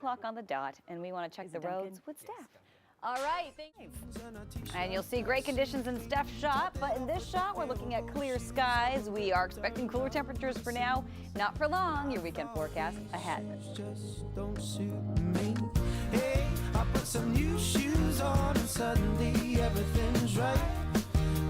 o'clock on the dot, and we want to check the roads with Steph. All right, thanks. And you'll see great conditions in Steph's shot, but in this shot, we're looking at clear skies. We are expecting cooler temperatures for now, not for long. Your weekend forecast ahead. Just don't suit me. Hey, I put some new shoes on and suddenly everything's right.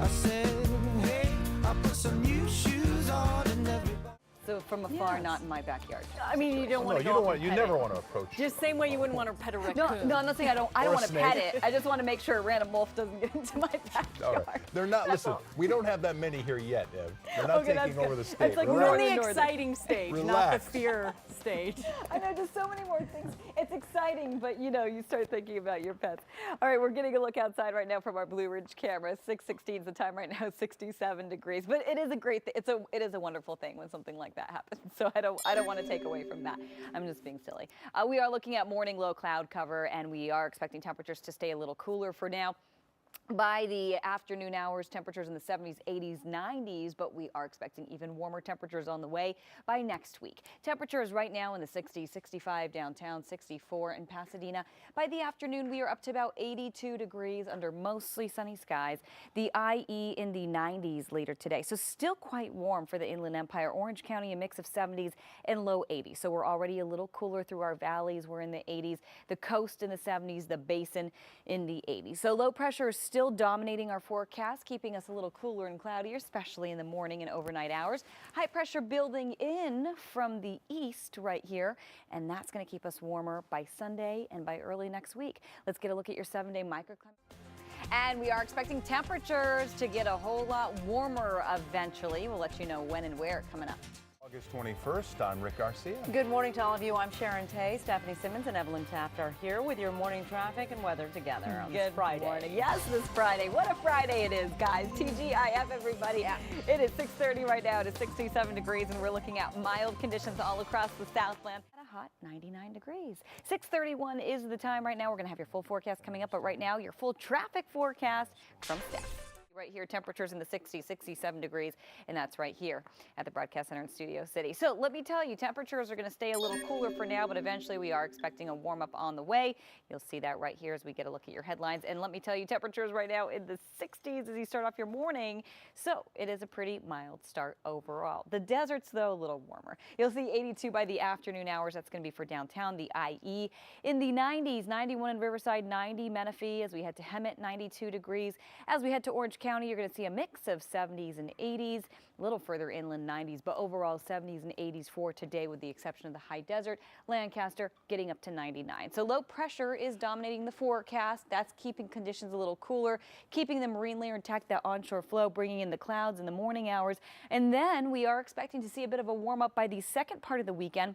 I said, hey, I put some new shoes on and everybody. So from afar, not in my backyard. I mean, you don't want to go. You never want to approach. Just same way you wouldn't want to pet a raccoon. No, I'm not saying I don't want to pet it. I just want to make sure a random wolf doesn't get into my backyard. All right. They're not. Listen, we don't have that many here yet, Ev. They're not taking over the state. It's like we're on the exciting stage, not the fear stage. I know, just so many more things. It's exciting, but you know, you start thinking about your pets. All right, we're getting a look outside right now from our Blue Ridge camera. 6:16 is the time right now, 67 degrees. But it is a great thing. It is a wonderful thing when something like that happens. So I don't want to take away from that. I'm just being silly. We are looking at morning low cloud cover, and we are expecting temperatures to stay a little cooler for now. By the afternoon hours, temperatures in the 70s, 80s, 90s, but we are expecting even warmer temperatures on the way by next week. Temperatures right now in the 60s, 65 downtown, 64 in Pasadena. By the afternoon, we are up to about 82 degrees under mostly sunny skies. The IE in the 90s later today. So still quite warm for the Inland Empire. Orange County, a mix of 70s and low 80s. So we're already a little cooler through our valleys. We're in the 80s. The coast in the 70s, the basin in the 80s. So low pressure is still dominating our forecast, keeping us a little cooler and cloudier, especially in the morning and overnight hours. High pressure building in from the east right here, and that's going to keep us warmer by Sunday and by early next week. Let's get a look at your 7-day microclimate. And we are expecting temperatures to get a whole lot warmer eventually. We'll let you know when and where coming up. August 21st, I'm Rick Garcia. Good morning to all of you. I'm Sharon Tay. Stephanie Simmons and Evelyn Taft are here with your morning traffic and weather together on this Friday. Morning. Yes, this Friday. What a Friday it is, guys. TGIF, everybody. Yeah. It is 6:30 right now. It is 67 degrees, and we're looking at mild conditions all across the Southland. At a hot 99 degrees. 6:31 is the time right now. We're going to have your full forecast coming up, but right now, your full traffic forecast from Steph. Right here, temperatures in the 60s, 67 degrees, and that's right here at the Broadcast Center in Studio City. So let me tell you, temperatures are going to stay a little cooler for now, but eventually we are expecting a warm up on the way. You'll see that right here as we get a look at your headlines. And let me tell you, temperatures right now in the 60s as you start off your morning. So it is a pretty mild start overall. The desert's, though, a little warmer. You'll see 82 by the afternoon hours. That's going to be for downtown, the IE. In the 90s, 91 in Riverside, 90 Menifee. As we head to Hemet, 92 degrees. As we head to Orange County, you're going to see a mix of 70s and 80s, a little further inland 90s, but overall 70s and 80s for today with the exception of the high desert. Lancaster getting up to 99. So low pressure is dominating the forecast. That's keeping conditions a little cooler, keeping the marine layer intact, that onshore flow, bringing in the clouds in the morning hours. And then we are expecting to see a bit of a warm up by the second part of the weekend.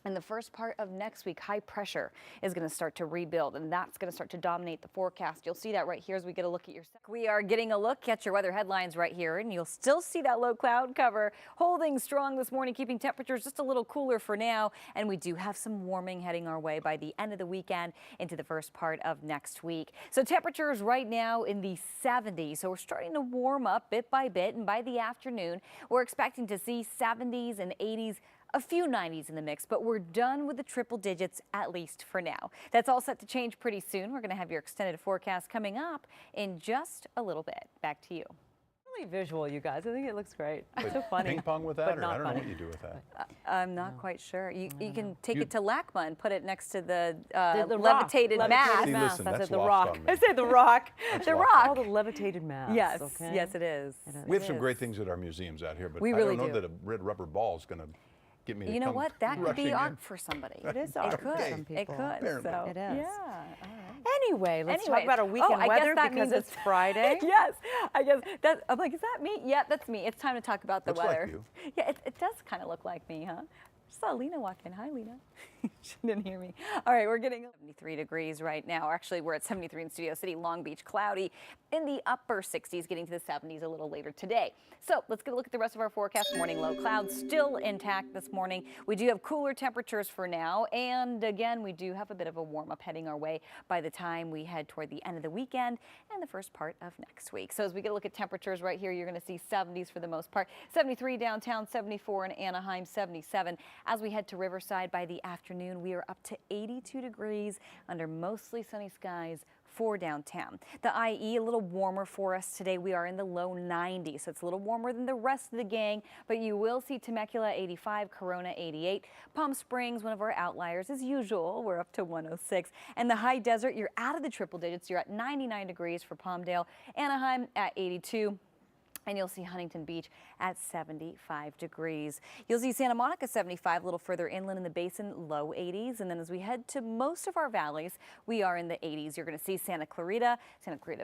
And the first part of next week, high pressure is going to start to rebuild, and that's going to start to dominate the forecast. You'll see that right here as we get a look at your. We are getting a look at your weather headlines right here, and you'll still see that low cloud cover holding strong this morning, keeping temperatures just a little cooler for now. And we do have some warming heading our way by the end of the weekend into the first part of next week. So temperatures right now in the 70s. So we're starting to warm up bit by bit, and by the afternoon, we're expecting to see 70s and 80s. A few 90s in the mix, but we're done with the triple digits, at least for now. That's all set to change pretty soon. We're going to have your extended forecast coming up in just a little bit. Back to you. Really visual, you guys. I think it looks great. It's so funny. Ping pong with that, or I don't funny. know what you do with that. I'm not quite sure. You can take it to LACMA and put it next to the levitated mass. See, listen, that's the lost rock. on me. I said the rock. The rock. Called a levitated mass. Yes, okay? yes, it is. We have some great things at our museums out here, but we I really don't know do. that a red rubber ball is going to get me to You know come what? That could be rushing art in. for somebody. It is It art could. for some people. It could. Apparently. So, It is. yeah. All right. Anyway, let's talk Anyways. about our weekend I guess weather that because means it's Friday. Yes, I guess that. I'm like, is that me? Yeah, that's me. It's time to talk about the Looks like weather. you. Yeah, it does kind of look like me, huh? Saw Lena walk in. Hi, Lena. She didn't hear me. All right, we're getting 73 degrees right now. Actually, we're at 73 in Studio City, Long Beach, cloudy. In the upper 60s, getting to the 70s a little later today. So let's get a look at the rest of our forecast. Morning low clouds still intact this morning. We do have cooler temperatures for now. And again, we do have a bit of a warm up heading our way by the time we head toward the end of the weekend and the first part of next week. So as we get a look at temperatures right here, you're going to see 70s for the most part. 73 downtown, 74 in Anaheim, 77 As we head to Riverside by the afternoon, we are up to 82 degrees under mostly sunny skies for downtown. The IE a little warmer for us today. We are in the low 90s, so it's a little warmer than the rest of the gang, but you will see Temecula 85, Corona 88, Palm Springs, one of our outliers as usual. We're up to 106. And the high desert, you're out of the triple digits. You're at 99 degrees for Palmdale, Anaheim at 82. And you'll see Huntington Beach at 75 degrees. You'll see Santa Monica 75, a little further inland in the basin, low 80s. And then as we head to most of our valleys, we are in the 80s. You're going to see Santa Clarita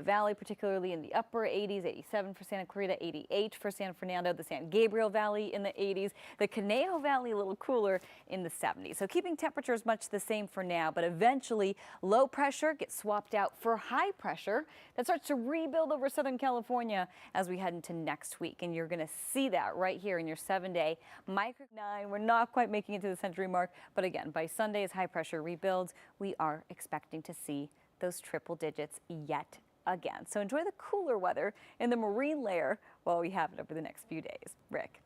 Valley, particularly in the upper 80s, 87 for Santa Clarita, 88 for San Fernando, the San Gabriel Valley in the 80s, the Conejo Valley a little cooler in the 70s. So keeping temperatures much the same for now, but eventually low pressure gets swapped out for high pressure that starts to rebuild over Southern California as we head into next week, and you're going to see that right here in your 7-day micro 9. We're not quite making it to the century mark, but again, by Sunday as high pressure rebuilds, we are expecting to see those triple digits yet again. So enjoy the cooler weather in the marine layer while we have it over the next few days. Rick.